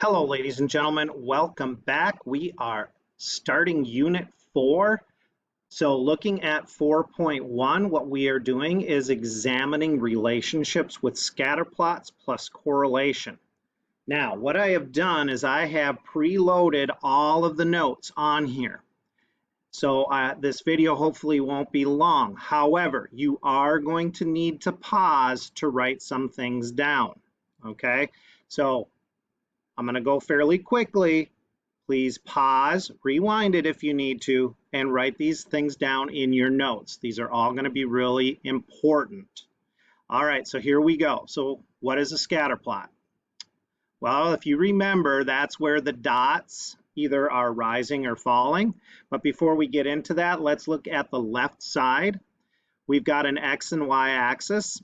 Hello, ladies and gentlemen. Welcome back. We are starting Unit 4. So looking at 4.1, what we are doing is examining relationships with scatter plots plus correlation. Now, what I have done is I have preloaded all of the notes on here. So this video hopefully won't be long. However, you are going to need to pause to write some things down. Okay, so I'm going to go fairly quickly. Please pause, rewind it if you need to, and write these things down in your notes. These are all going to be really important. All right, so here we go. So what is a scatter plot? Well, if you remember, that's where the dots either are rising or falling. But before we get into that, let's look at the left side. We've got an X and Y axis.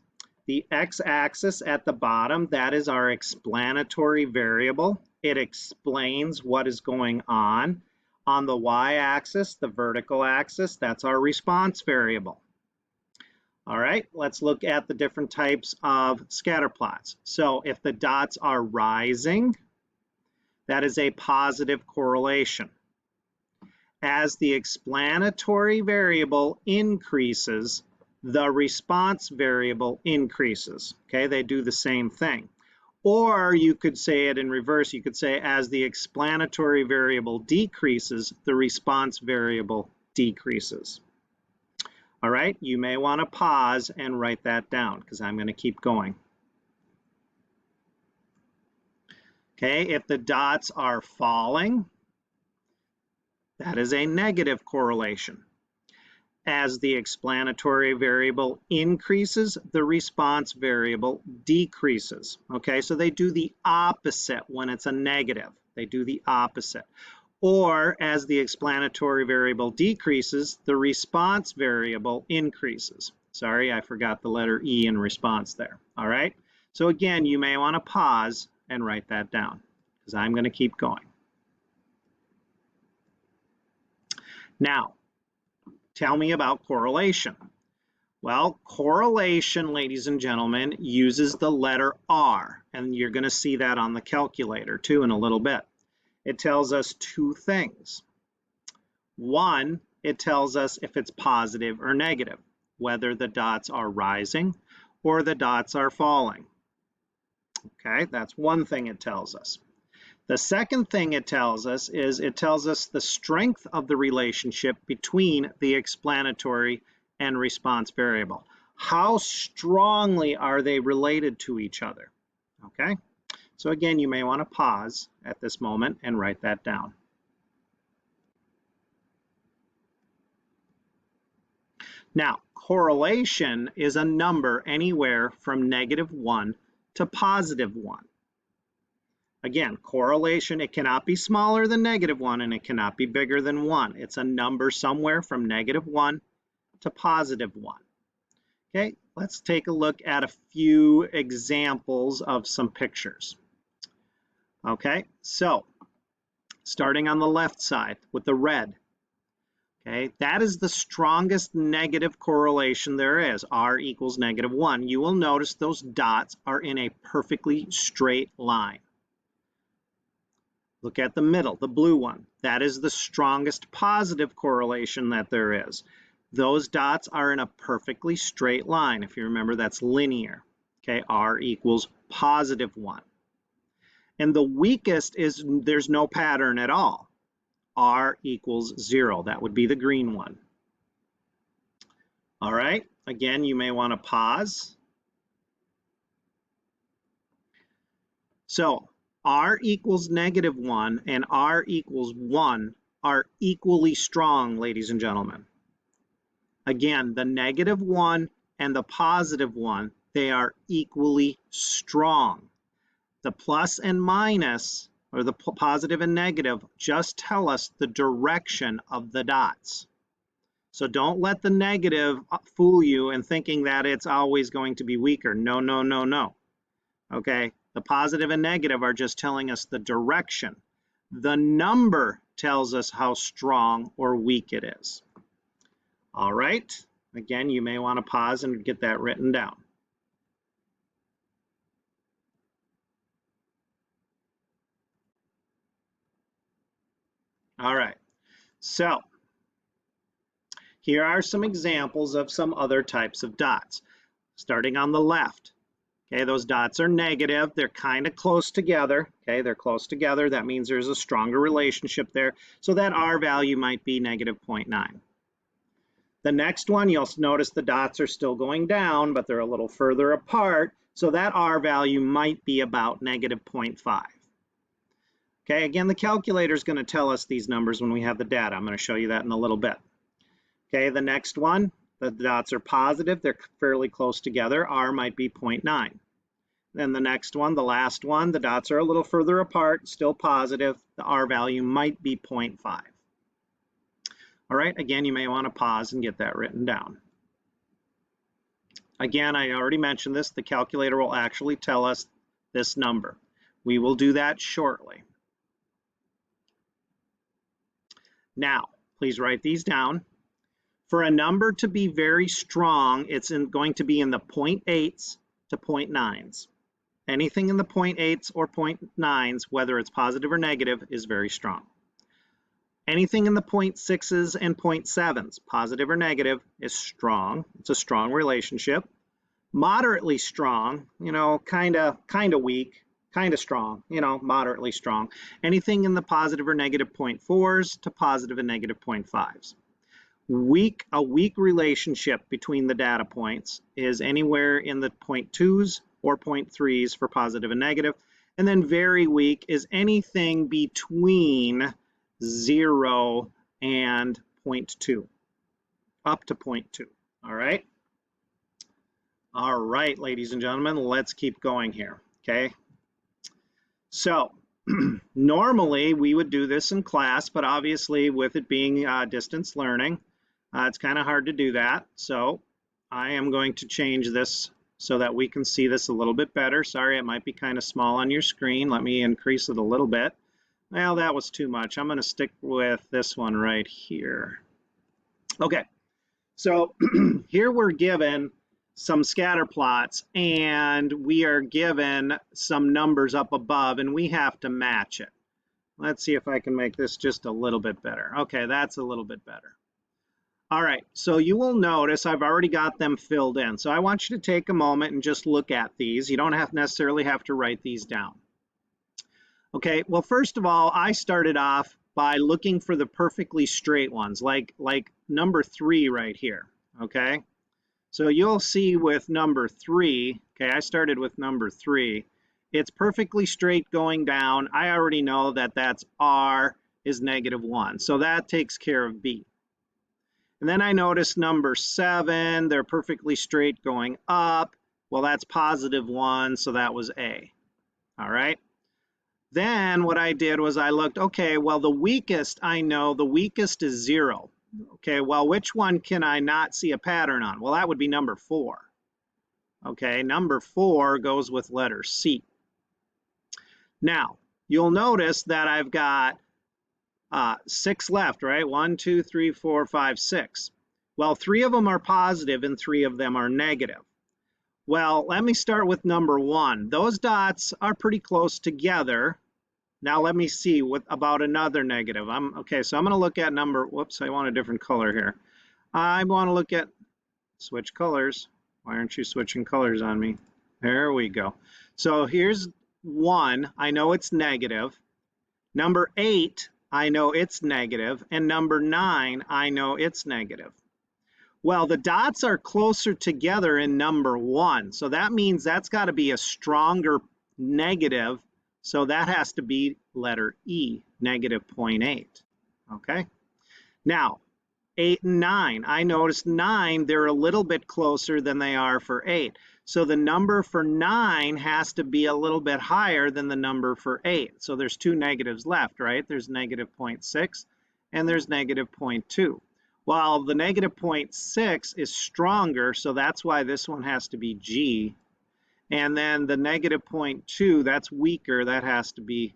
The x-axis at the bottom, that is our explanatory variable. It explains what is going on. On the y-axis, the vertical axis, that's our response variable. All right, let's look at the different types of scatter plots. So if the dots are rising, that is a positive correlation. As the explanatory variable increases, the response variable increases. Okay, they do the same thing. Or you could say it in reverse. You could say as the explanatory variable decreases, the response variable decreases. All right, you may want to pause and write that down because I'm going to keep going. Okay, if the dots are falling, that is a negative correlation. As the explanatory variable increases, the response variable decreases. Okay, so they do the opposite when it's a negative. They do the opposite. Or as the explanatory variable decreases, the response variable increases. Sorry, I forgot the letter E in response there. All right, so again, you may want to pause and write that down because I'm going to keep going. Now, tell me about correlation. Well, correlation, ladies and gentlemen, uses the letter R, and you're going to see that on the calculator too in a little bit. It tells us two things. One, it tells us if it's positive or negative, whether the dots are rising or the dots are falling. Okay, that's one thing it tells us. The second thing it tells us is it tells us the strength of the relationship between the explanatory and response variable. How strongly are they related to each other? Okay, so again, you may want to pause at this moment and write that down. Now, correlation is a number anywhere from -1 to +1. Again, correlation, it cannot be smaller than -1 and it cannot be bigger than 1. It's a number somewhere from -1 to +1. Okay, let's take a look at a few examples of some pictures. Okay, so starting on the left side with the red. Okay, that is the strongest negative correlation there is, R equals -1. You will notice those dots are in a perfectly straight line. Look at the middle, the blue one. That is the strongest positive correlation that there is. Those dots are in a perfectly straight line. If you remember, that's linear. Okay, R equals +1. And the weakest is there's no pattern at all. R equals 0. That would be the green one. All right, again, you may want to pause. So R equals -1 and R equals 1 are equally strong, ladies and gentlemen. Again, the -1 and the +1, they are equally strong. The plus and minus, or the positive and negative, just tell us the direction of the dots. So don't let the negative fool you in thinking that it's always going to be weaker. No, no, no, no. Okay, the positive and negative are just telling us the direction. The number tells us how strong or weak it is. All right, again, you may want to pause and get that written down. All right, so here are some examples of some other types of dots. Starting on the left, okay, those dots are negative. They're kind of close together. Okay, they're close together. That means there's a stronger relationship there. So that R value might be negative 0.9. The next one, you'll notice the dots are still going down, but they're a little further apart. So that R value might be about negative 0.5. Okay, again, the calculator is going to tell us these numbers when we have the data. I'm going to show you that in a little bit. Okay, the next one, the dots are positive. They're fairly close together. R might be 0.9. Then the next one, the last one, the dots are a little further apart, still positive. The R value might be 0.5. All right, again, you may want to pause and get that written down. Again, I already mentioned this. The calculator will actually tell us this number. We will do that shortly. Now, please write these down. For a number to be very strong, it's going to be in the 0.8s to 0.9s. Anything in the 0.8s or 0.9s, whether it's positive or negative, is very strong. Anything in the 0.6s and 0.7s, positive or negative, is strong. It's a strong relationship. Moderately strong, you know, kind of weak, kind of strong, you know, moderately strong. Anything in the positive or negative 0.4s to positive and negative 0.5s. A weak relationship between the data points is anywhere in the 0.2s or 0.3s for positive and negative. And then very weak is anything between 0 and 0.2, up to 0.2. All right. All right, ladies and gentlemen, let's keep going here. Okay. So normally we would do this in class, but obviously with it being distance learning, it's kind of hard to do that. So I am going to change this so that we can see this a little bit better. Sorry, it might be kind of small on your screen. Let me increase it a little bit. Well, that was too much. I'm going to stick with this one right here. Okay, so here we're given some scatter plots and we are given some numbers up above and we have to match it. Let's see if I can make this just a little bit better. Okay, that's a little bit better. All right, so you will notice I've already got them filled in. So I want you to take a moment and just look at these. You don't necessarily have to write these down. Okay, well, first of all, I started off by looking for the perfectly straight ones, like number 3 right here, okay? So you'll see with number 3, okay, I started with number 3. It's perfectly straight going down. I already know that that's R is -1, so that takes care of B. And then I noticed number 7, they're perfectly straight going up. Well, that's +1, so that was A. All right. Then what I did was I looked, okay, well, the weakest, I know the weakest is 0. Okay, well, which one can I not see a pattern on? Well, that would be number 4. Okay, number 4 goes with letter C. Now, you'll notice that I've got 6 left, right? 1, 2, 3, 4, 5, 6. Well, 3 of them are positive and 3 of them are negative. Well, let me start with number 1. Those dots are pretty close together. Now let me see what about another negative. Okay, so I'm going to look at number, whoops, I want a different color here. I want to look at, switch colors. Why aren't you switching colors on me? There we go. So here's 1, I know it's negative. Number 8, I know it's negative. And number 9, I know it's negative. Well, the dots are closer together in number 1. So that means that's got to be a stronger negative. So that has to be letter E, -0.8. Okay. Now, 8 and 9. I noticed 9, they're a little bit closer than they are for 8. So the number for 9 has to be a little bit higher than the number for 8. So there's 2 negatives left, right? There's -0.6 and there's -0.2. Well, the -0.6 is stronger, so that's why this one has to be G. And then the -0.2, that's weaker, that has to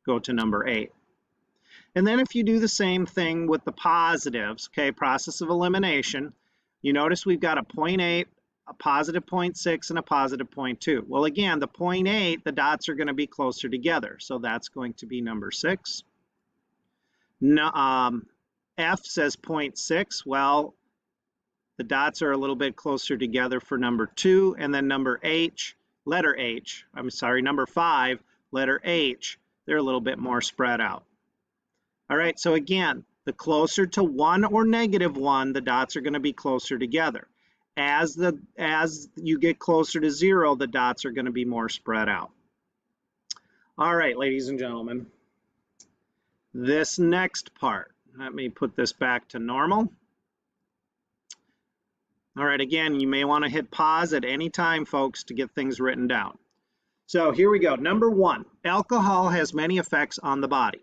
go to number 8. And then if you do the same thing with the positives, okay, process of elimination, you notice we've got a 0.8, a +0.6, and a +0.2. Well, again, the 0.8, the dots are going to be closer together, so that's going to be number 6. No, F says 0.6. Well, the dots are a little bit closer together for number 2, and then number H, letter H, I'm sorry, number 5, letter H, they're a little bit more spread out. All right, so again, the closer to 1 or -1, the dots are going to be closer together. As you get closer to 0, the dots are going to be more spread out. All right, ladies and gentlemen, this next part, let me put this back to normal. All right, again, you may want to hit pause at any time, folks, to get things written down. So here we go. Number 1, alcohol has many effects on the body.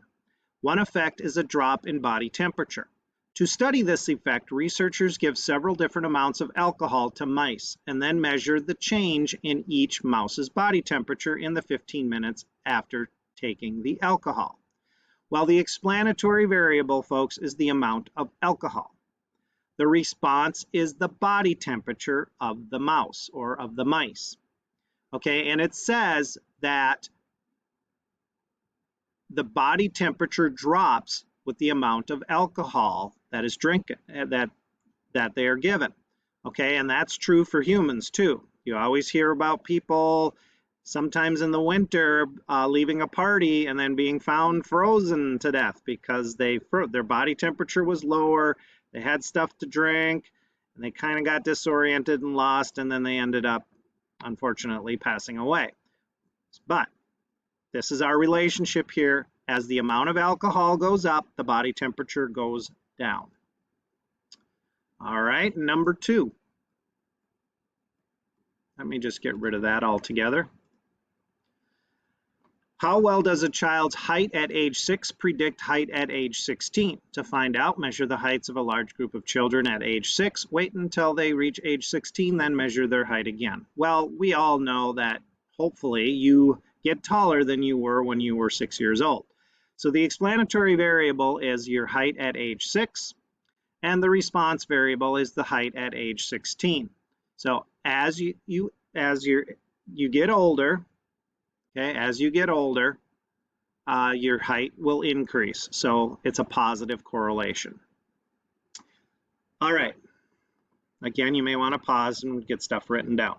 One effect is a drop in body temperature. To study this effect, researchers give several different amounts of alcohol to mice and then measure the change in each mouse's body temperature in the 15 minutes after taking the alcohol. Well, the explanatory variable, folks, is the amount of alcohol. The response is the body temperature of the mouse or of the mice. Okay, and it says that the body temperature drops with the amount of alcohol that is drinking, that they are given. Okay, and that's true for humans too. You always hear about people sometimes in the winter leaving a party and then being found frozen to death because their body temperature was lower, they had stuff to drink, and they kind of got disoriented and lost, and then they ended up, unfortunately, passing away. But this is our relationship here. As the amount of alcohol goes up, the body temperature goes down. All right, number 2. Let me just get rid of that altogether. How well does a child's height at age 6 predict height at age 16? To find out, measure the heights of a large group of children at age 6. Wait until they reach age 16, then measure their height again. Well, we all know that hopefully you get taller than you were when you were 6 years old. So the explanatory variable is your height at age 6, and the response variable is the height at age 16. So as you get older, okay, as you get older, your height will increase. So it's a positive correlation. All right. Again, you may want to pause and get stuff written down.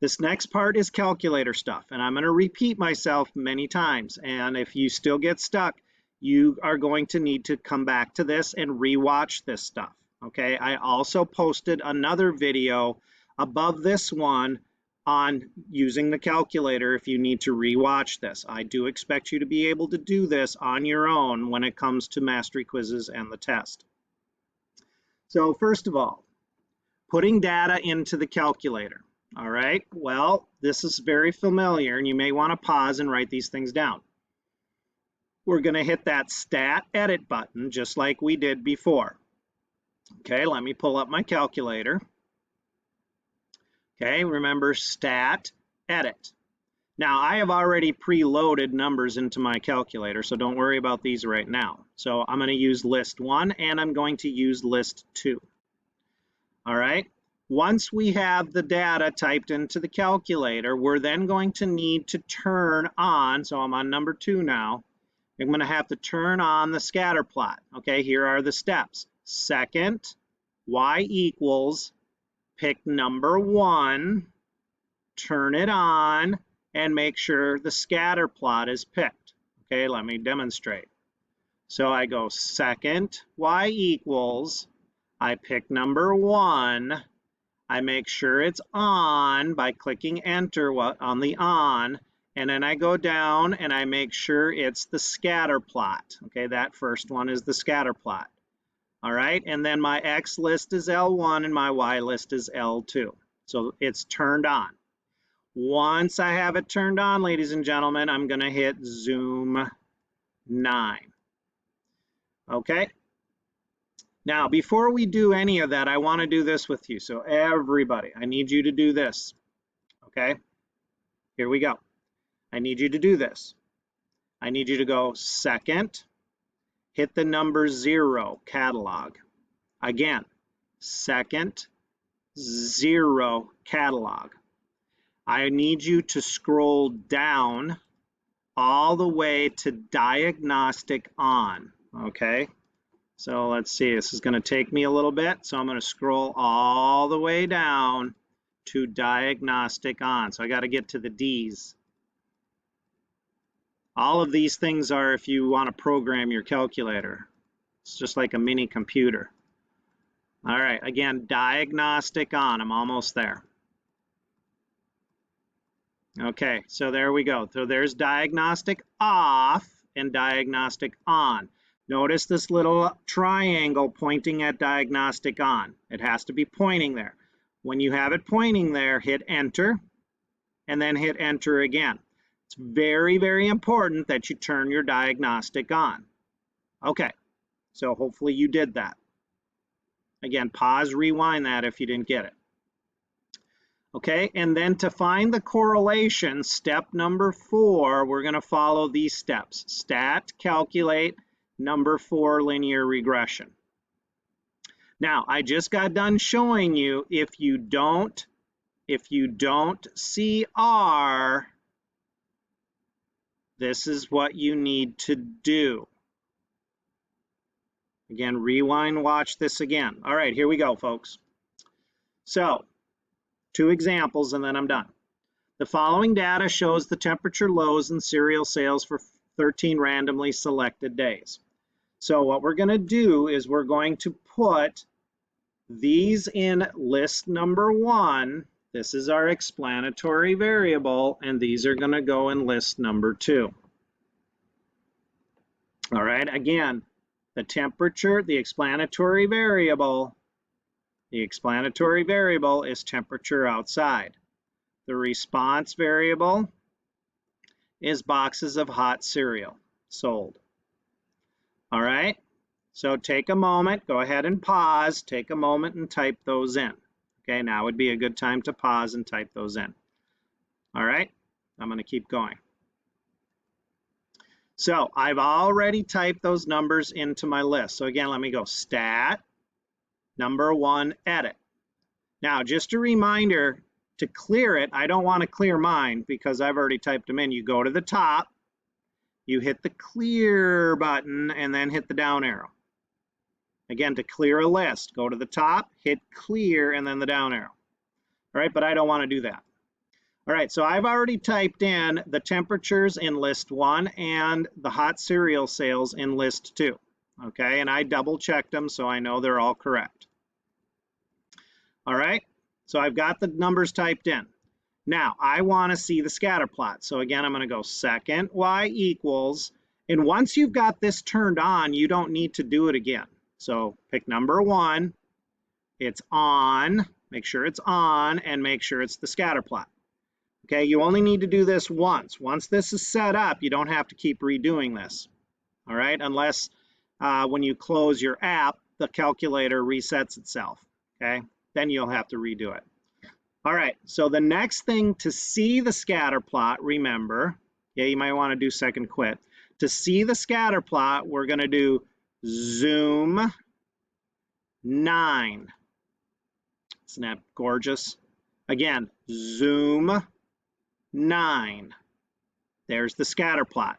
This next part is calculator stuff, and I'm going to repeat myself many times. And if you still get stuck, you are going to need to come back to this and rewatch this stuff. Okay, I also posted another video above this one on using the calculator if you need to rewatch this. I do expect you to be able to do this on your own when it comes to mastery quizzes and the test. So first of all, putting data into the calculator. All right, well, this is very familiar and you may want to pause and write these things down. We're going to hit that stat edit button just like we did before. Okay, let me pull up my calculator. Okay, remember stat edit. Now I have already preloaded numbers into my calculator, so don't worry about these right now. So I'm going to use list 1 and I'm going to use list 2. All right, once we have the data typed into the calculator, we're then going to need to turn on, so I'm on number 2 now, I'm going to have to turn on the scatter plot. Okay, here are the steps. Second, y equals, pick number 1, turn it on, and make sure the scatter plot is picked. Okay, let me demonstrate. So I go second, y equals, I pick number 1, I make sure it's on by clicking enter on the on, and then I go down and I make sure it's the scatter plot. Okay, that first one is the scatter plot. All right, and then my X list is L1 and my Y list is L2. So it's turned on. Once I have it turned on, ladies and gentlemen, I'm going to hit zoom 9. Okay. Now, before we do any of that, I want to do this with you. So everybody, I need you to do this. Okay. Here we go. I need you to do this. I need you to go second, hit the number 0, catalog. Again, second, 0, catalog. I need you to scroll down all the way to diagnostic on. Okay, so let's see, this is going to take me a little bit, so I'm going to scroll all the way down to diagnostic on. So I got to get to the D's. All of these things are if you want to program your calculator. It's just like a mini computer. All right, again, diagnostic on. I'm almost there. Okay, so there we go. So there's diagnostic off and diagnostic on. Notice this little triangle pointing at diagnostic on. It has to be pointing there. When you have it pointing there, hit enter and then hit enter again. It's very, very important that you turn your diagnostic on. Okay, so hopefully you did that. Again, pause, rewind that if you didn't get it. Okay, and then to find the correlation, step number 4, we're going to follow these steps. Stat, calculate, number 4, linear regression. Now, I just got done showing you if you don't see R, this is what you need to do. Again, rewind, watch this again. All right, here we go, folks. So, 2 examples and then I'm done. The following data shows the temperature lows and cereal sales for 13 randomly selected days. So what we're going to do is we're going to put these in list number 1. This is our explanatory variable, and these are going to go in list number 2. All right, again, the temperature, the explanatory variable is temperature outside. The response variable is boxes of hot cereal sold. All right, so take a moment, go ahead and pause, take a moment and type those in. Okay, now would be a good time to pause and type those in. All right, I'm going to keep going. So I've already typed those numbers into my list. So again, let me go stat, number 1, edit. Now, just a reminder, to clear it, I don't want to clear mine because I've already typed them in. You go to the top, you hit the clear button, and then hit the down arrow. Again, to clear a list, go to the top, hit clear, and then the down arrow. All right, but I don't want to do that. All right, so I've already typed in the temperatures in list 1 and the hot cereal sales in list 2. Okay, and I double checked them so I know they're all correct. All right, so I've got the numbers typed in. Now, I want to see the scatter plot. So again, I'm going to go second y equals, and once you've got this turned on, you don't need to do it again. So pick number 1, it's on, make sure it's on, and make sure it's the scatter plot. Okay, you only need to do this once. Once this is set up, you don't have to keep redoing this. All right, unless when you close your app, the calculator resets itself. Okay, then you'll have to redo it. All right, so the next thing to see the scatter plot, remember, yeah, you might want to do second quit. To see the scatter plot, we're going to do zoom 9. Isn't that gorgeous? Again, zoom 9. There's the scatter plot.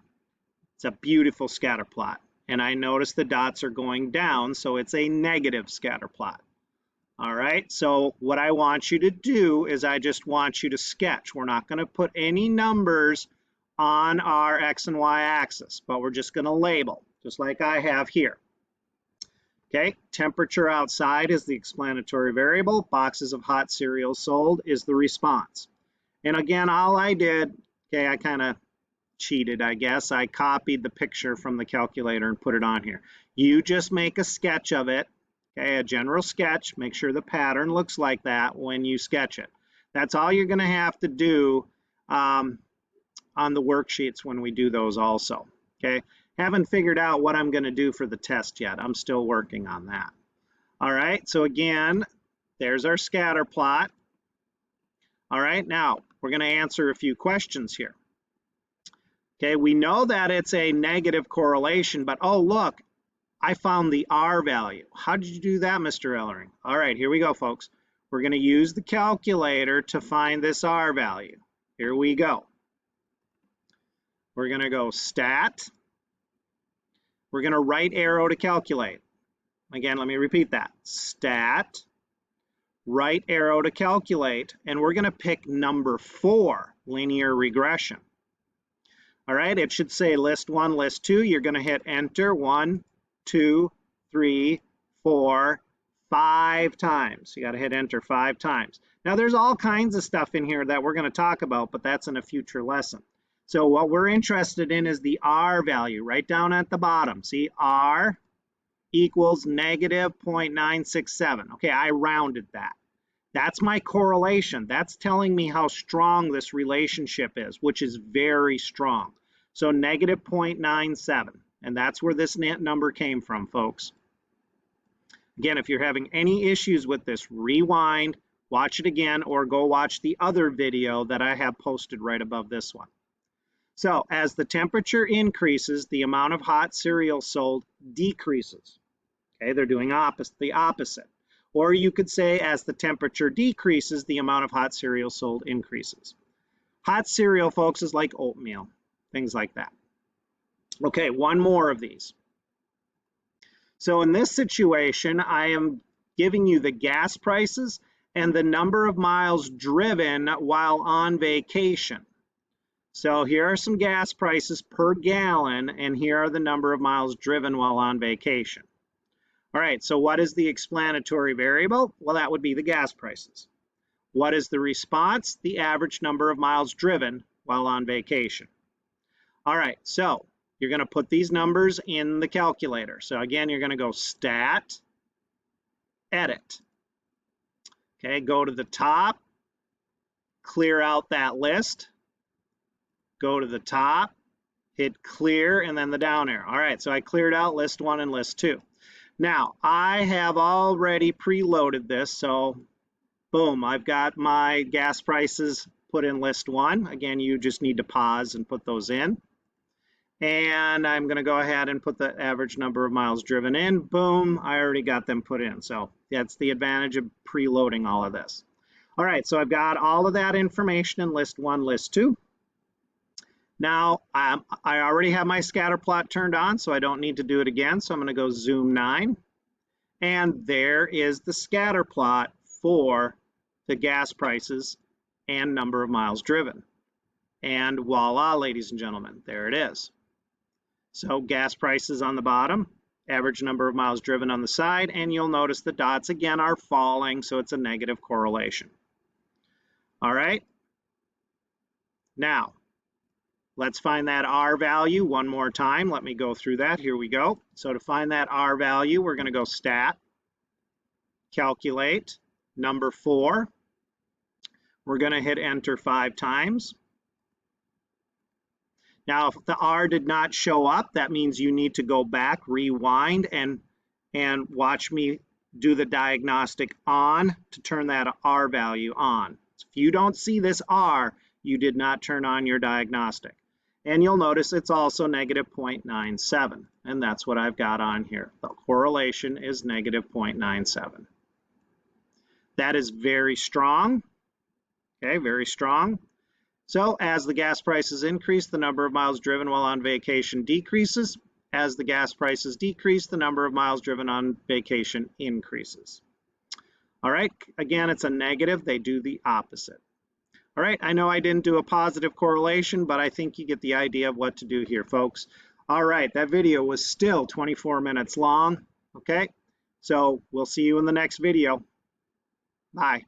It's a beautiful scatter plot. And I notice the dots are going down, so it's a negative scatter plot. All right, so what I want you to do is I just want you to sketch. We're not going to put any numbers on our X and Y axis, but we're just going to label, just like I have here. Okay, temperature outside is the explanatory variable. Boxes of hot cereal sold is the response. And again, all I did, okay, I kind of cheated, I guess. I copied the picture from the calculator and put it on here. You just make a sketch of it, okay, a general sketch. Make sure the pattern looks like that when you sketch it. That's all you're going to have to do on the worksheets when we do those also, okay? Haven't figured out what I'm going to do for the test yet. I'm still working on that. All right, so again, there's our scatter plot. All right, now we're going to answer a few questions here. Okay, we know that it's a negative correlation, but oh, look, I found the R value. How did you do that, Mr. Ellering? All right, here we go, folks. We're going to use the calculator to find this R value. Here we go. We're going to go stat. We're going to right arrow to calculate. Again, let me repeat that. Stat, right arrow to calculate, and we're going to pick number 4, linear regression. All right, it should say list 1, list 2. You're going to hit enter 1, 2, 3, 4, 5 times. You got to hit enter 5 times. Now there's all kinds of stuff in here that we're going to talk about, but that's in a future lesson. So what we're interested in is the R value right down at the bottom. See, R equals negative 0.967. Okay, I rounded that. That's my correlation. That's telling me how strong this relationship is, which is very strong. So negative 0.97, and that's where this number came from, folks. Again, if you're having any issues with this, rewind, watch it again, or go watch the other video that I have posted right above this one. So as the temperature increases, the amount of hot cereal sold decreases. Okay, they're doing the opposite. Or you could say as the temperature decreases, the amount of hot cereal sold increases. Hot cereal, folks, is like oatmeal, things like that. Okay, one more of these. So in this situation, I am giving you the gas prices and the number of miles driven while on vacation. So here are some gas prices per gallon, and here are the number of miles driven while on vacation. All right, so what is the explanatory variable? Well, that would be the gas prices. What is the response? The average number of miles driven while on vacation. All right, so you're going to put these numbers in the calculator. So again, you're going to go stat, edit. Okay, go to the top, clear out that list. Go to the top, hit clear, and then the down arrow. All right, so I cleared out list 1 and list 2. Now, I have already preloaded this, so boom, I've got my gas prices put in list 1. Again, you just need to pause and put those in. And I'm going to go ahead and put the average number of miles driven in. Boom, I already got them put in. So that's the advantage of preloading all of this. All right, so I've got all of that information in list 1, list 2. Now, I already have my scatter plot turned on, so I don't need to do it again. So I'm going to go zoom 9. And there is the scatter plot for the gas prices and number of miles driven. And voila, ladies and gentlemen, there it is. So gas prices on the bottom, average number of miles driven on the side, and you'll notice the dots again are falling, so it's a negative correlation. All right. Now, let's find that R value one more time. Let me go through that. Here we go. So to find that R value, we're going to go stat, calculate, number 4. We're going to hit enter 5 times. Now, if the R did not show up, that means you need to go back, rewind, and watch me do the diagnostic on to turn that R value on. So if you don't see this R, you did not turn on your diagnostic. And you'll notice it's also negative 0.97, and that's what I've got on here. The correlation is negative 0.97. That is very strong, okay, very strong. So as the gas prices increase, the number of miles driven while on vacation decreases. As the gas prices decrease, the number of miles driven on vacation increases. All right, again, it's a negative. They do the opposite. All right, I know I didn't do a positive correlation, but I think you get the idea of what to do here, folks. All right, that video was still 24 minutes long, okay? So we'll see you in the next video. Bye.